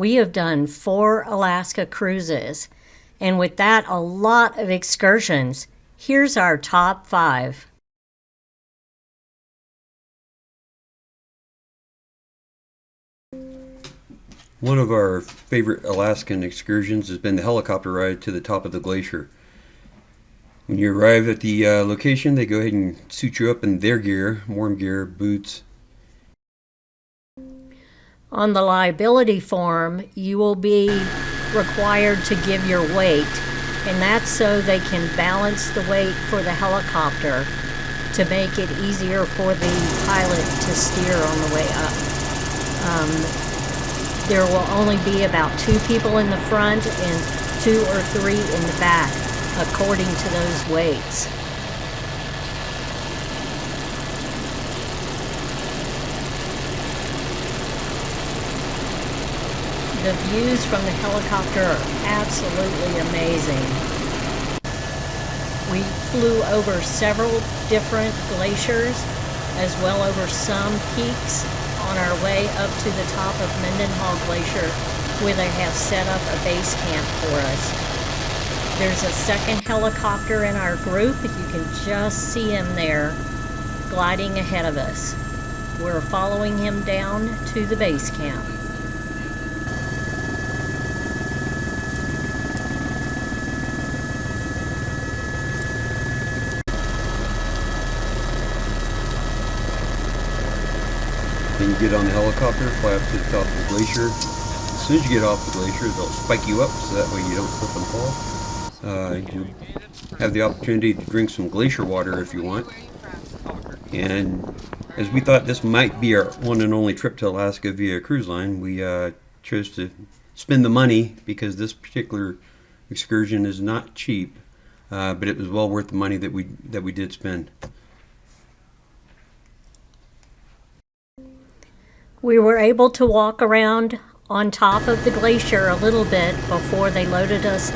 We have done 4 Alaska cruises, and with that, a lot of excursions. Here's our top 5. One of our favorite Alaskan excursions has been the helicopter ride to the top of the glacier. When you arrive at the location, they go ahead and suit you up in their gear, warm gear, boots. On the liability form, you will be required to give your weight, and that's so they can balance the weight for the helicopter to make it easier for the pilot to steer on the way up. There will only be about 2 people in the front and 2 or 3 in the back, according to those weights. The views from the helicopter are absolutely amazing. We flew over several different glaciers, as well over some peaks on our way up to the top of Mendenhall Glacier, where they have set up a base camp for us. There's a second helicopter in our group. You can just see him there, gliding ahead of us. We're following him down to the base camp. Then you get on the helicopter, fly up to the top of the glacier. As soon as you get off the glacier, they'll spike you up so that way you don't slip and fall. You have the opportunity to drink some glacier water if you want. And as we thought this might be our one and only trip to Alaska via cruise line, we chose to spend the money because this particular excursion is not cheap, but it was well worth the money that we did spend. We were able to walk around on top of the glacier a little bit before they loaded us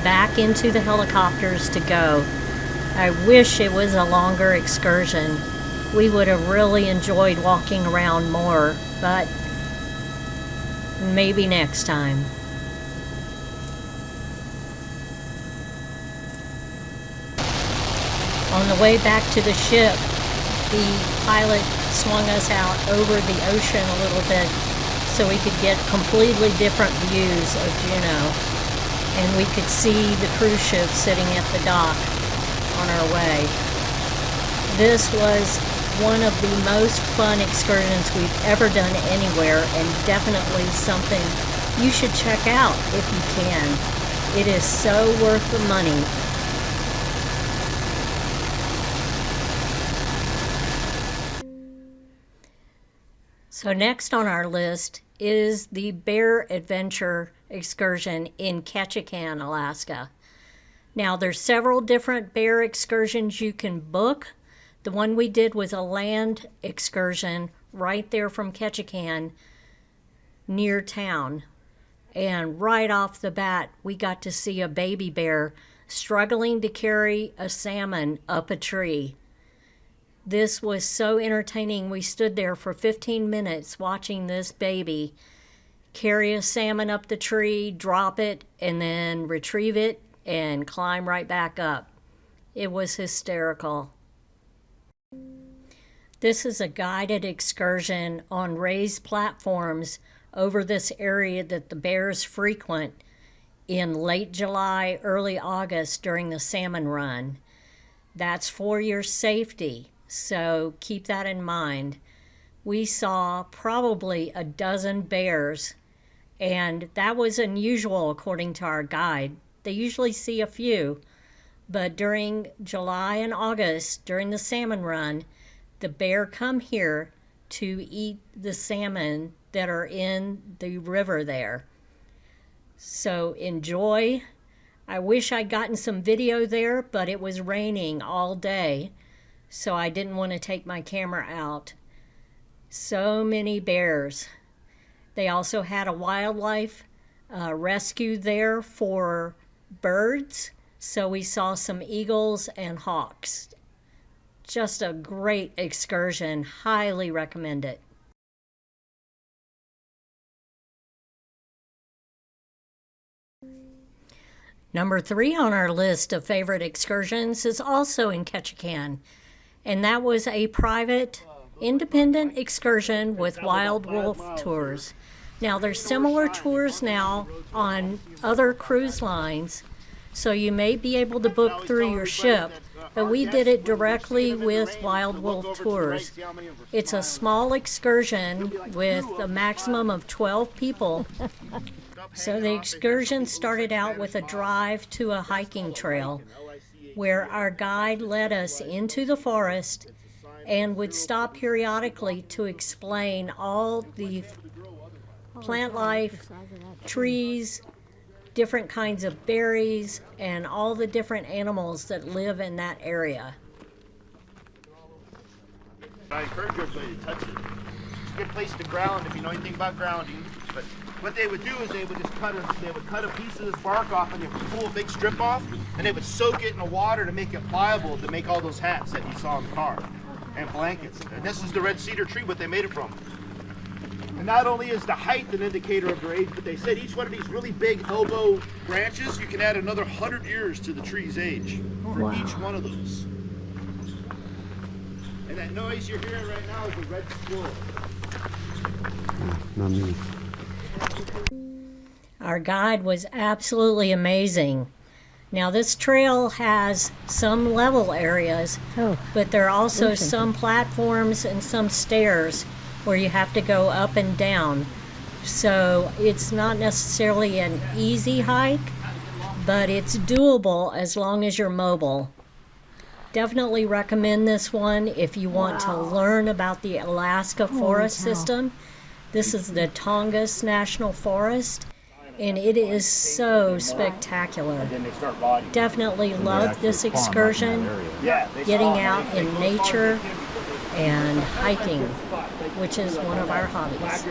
back into the helicopters to go. I wish it was a longer excursion. We would have really enjoyed walking around more, but maybe next time. On the way back to the ship, the pilot swung us out over the ocean a little bit so we could get completely different views of Juneau, and we could see the cruise ship sitting at the dock on our way. This was one of the most fun excursions we've ever done anywhere, and definitely something you should check out if you can. It is so worth the money. So next on our list is the Bear Adventure excursion in Ketchikan, Alaska. Now there's several different bear excursions you can book. The one we did was a land excursion right there from Ketchikan near town. And right off the bat, we got to see a baby bear struggling to carry a salmon up a tree. This was so entertaining. We stood there for 15 minutes watching this baby carry a salmon up the tree, drop it, and then retrieve it and climb right back up. It was hysterical. This is a guided excursion on raised platforms over this area that the bears frequent in late July, early August during the salmon run. That's for your safety. So keep that in mind. We saw probably a dozen bears, and that was unusual according to our guide. They usually see a few, but during July and August, during the salmon run, the bear come here to eat the salmon that are in the river there. So enjoy. I wish I'd gotten some video there, but it was raining all day, so I didn't want to take my camera out. So many bears. They also had a wildlife rescue there for birds, so we saw some eagles and hawks. Just a great excursion. Highly recommend it. Number 3 on our list of favorite excursions is also in Ketchikan, and that was a private, independent excursion with wild wolf tours. Now, there's similar tours now on other cruise lines, so you may be able to book through your ship, but we did it directly with Wild Wolf Tours. It's a small excursion with a maximum of 12 people. So the excursion started out with a drive to a hiking trail where our guide led us into the forest and would stop periodically to explain all the plant life, trees, different kinds of berries, and all the different animals that live in that area. I encourage everybody to touch it. It's a good place to ground if you know anything about grounding. But what they would do is they would just cut a piece of this bark off and they would pull a big strip off and they would soak it in the water to make it pliable to make all those hats that you saw in the car and blankets. And this is the red cedar tree, what they made it from. And not only is the height an indicator of their age, but they said each one of these really big elbow branches, you can add another 100 years to the tree's age for each one of those. And that noise you're hearing right now is a red squirrel. Not me. Our guide was absolutely amazing. Now, this trail has some level areas, but there are also some platforms and some stairs where you have to go up and down. So it's not necessarily an easy hike, but it's doable as long as you're mobile. Definitely recommend this one if you want to learn about the Alaska forest system. This is the Tongass National Forest, and it is so spectacular. Definitely love this excursion, getting out in nature and hiking, which is one of our hobbies.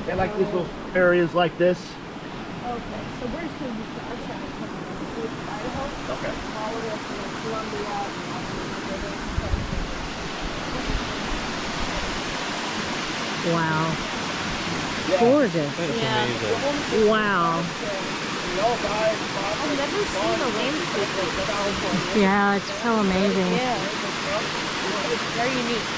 They like these little areas like this. Okay, so where's the Idaho? Okay. All the way up to Columbia. Wow. Gorgeous. Wow. I've never seen a landscape like this before. Yeah, it's so amazing. Yeah. It's very unique.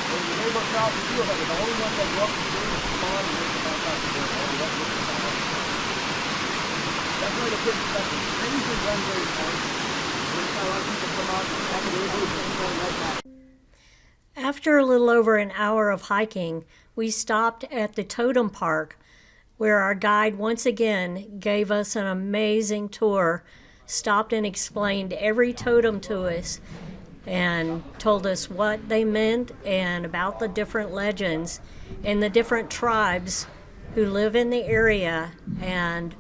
After a little over an hour of hiking, we stopped at the totem park, where our guide once again gave us an amazing tour, stopped and explained every totem to us, and told us what they meant and about the different legends and the different tribes who live in the area and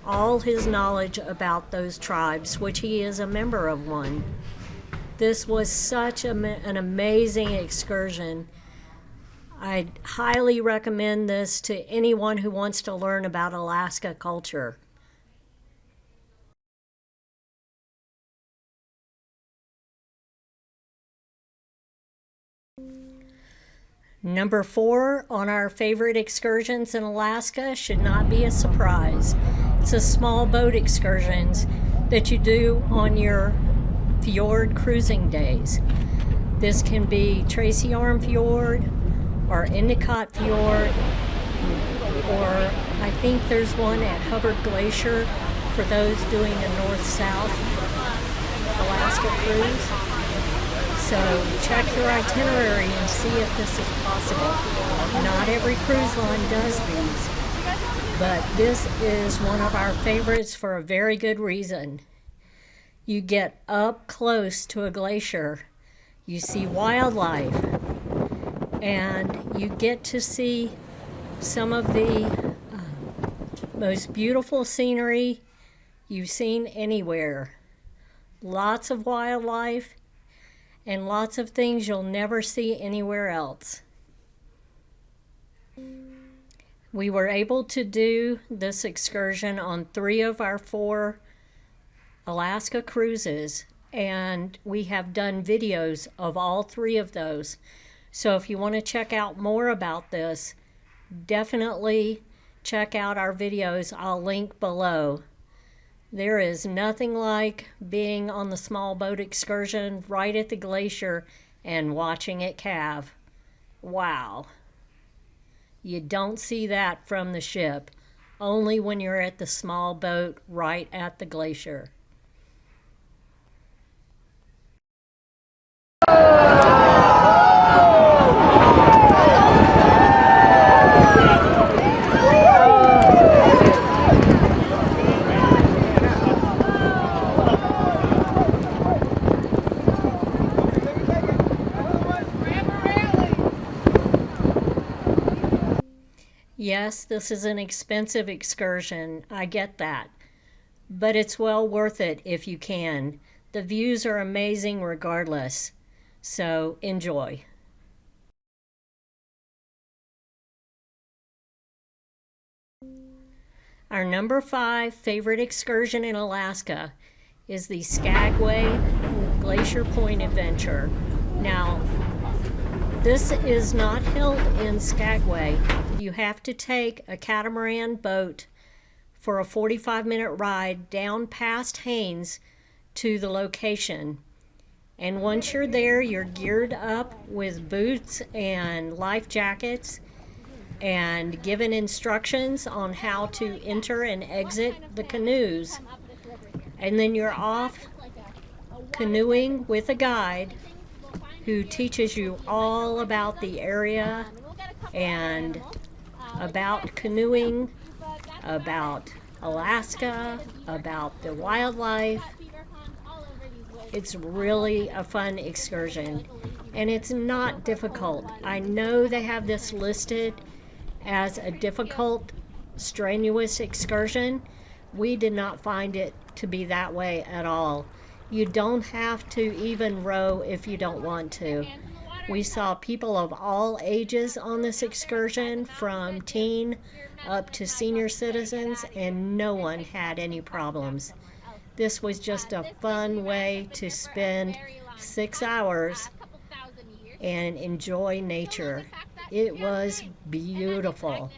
all his knowledge about those tribes, which he is a member of one. This was such an amazing excursion. I'd highly recommend this to anyone who wants to learn about Alaska culture. Number 4 on our favorite excursions in Alaska should not be a surprise. It's a small boat excursions that you do on your Fjord cruising days. This can be Tracy Arm Fjord or Endicott Fjord, or I think there's one at Hubbard Glacier for those doing a north-south Alaska cruise. So check your itinerary and see if this is possible. Not every cruise line does these, but this is one of our favorites for a very good reason. You get up close to a glacier, you see wildlife, and you get to see some of the most beautiful scenery you've seen anywhere. Lots of wildlife and lots of things you'll never see anywhere else. We were able to do this excursion on 3 of our 4 Alaska cruises, and we have done videos of all 3 of those. So if you want to check out more about this, definitely check out our videos. I'll link below. There is nothing like being on the small boat excursion right at the glacier and watching it calve. Wow. You don't see that from the ship, only when you're at the small boat right at the glacier. Yes, this is an expensive excursion, I get that, but it's well worth it if you can. The views are amazing regardless, so enjoy. Our number 5 favorite excursion in Alaska is the Skagway Glacier Point Adventure. Now, this is not held in Skagway. You have to take a catamaran boat for a 45-minute ride down past Haines to the location. And once you're there, you're geared up with boots and life jackets and given instructions on how to enter and exit the canoes. And then you're off canoeing with a guide who teaches you all about the area and about canoeing, about Alaska, about the wildlife. It's really a fun excursion, and it's not difficult. I know they have this listed as a difficult, strenuous excursion. We did not find it to be that way at all. You don't have to even row if you don't want to. We saw people of all ages on this excursion, from teen up to senior citizens, and no one had any problems. This was just a fun way to spend 6 hours and enjoy nature. It was beautiful.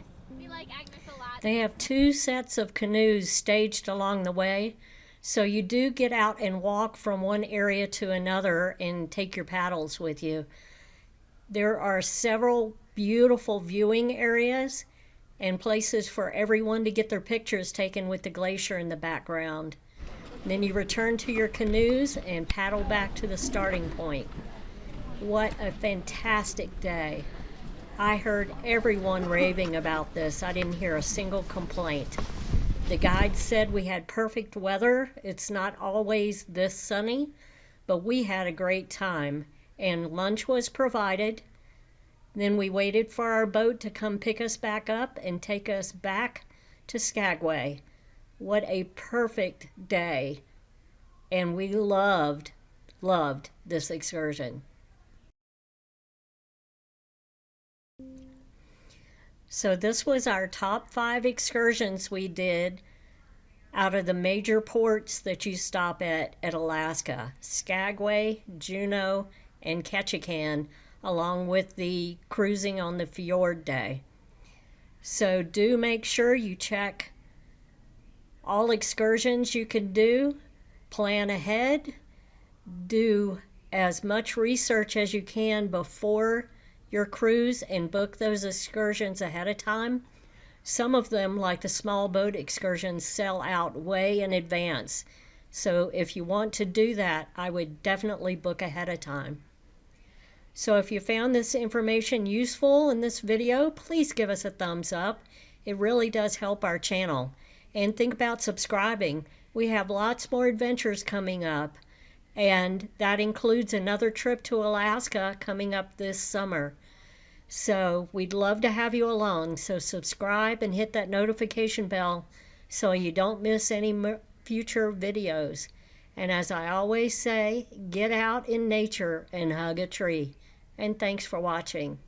They have 2 sets of canoes staged along the way, so you do get out and walk from one area to another and take your paddles with you. There are several beautiful viewing areas and places for everyone to get their pictures taken with the glacier in the background. Then you return to your canoes and paddle back to the starting point. What a fantastic day. I heard everyone raving about this. I didn't hear a single complaint. The guide said we had perfect weather. It's not always this sunny, but we had a great time, and lunch was provided. Then we waited for our boat to come pick us back up and take us back to Skagway. What a perfect day. And we loved this excursion. So this was our top 5 excursions we did out of the major ports that you stop at Alaska: Skagway, Juneau, and Ketchikan, along with the cruising on the Fjord day. So do make sure you check all excursions you can do, plan ahead, do as much research as you can before your cruise, and book those excursions ahead of time. Some of them, like the small boat excursions, sell out way in advance. So if you want to do that, I would definitely book ahead of time. So if you found this information useful in this video, please give us a thumbs up. It really does help our channel. And think about subscribing. We have lots more adventures coming up, and that includes another trip to Alaska coming up this summer. So we'd love to have you along. So subscribe and hit that notification bell so you don't miss any future videos. And as I always say, get out in nature and hug a tree. And thanks for watching.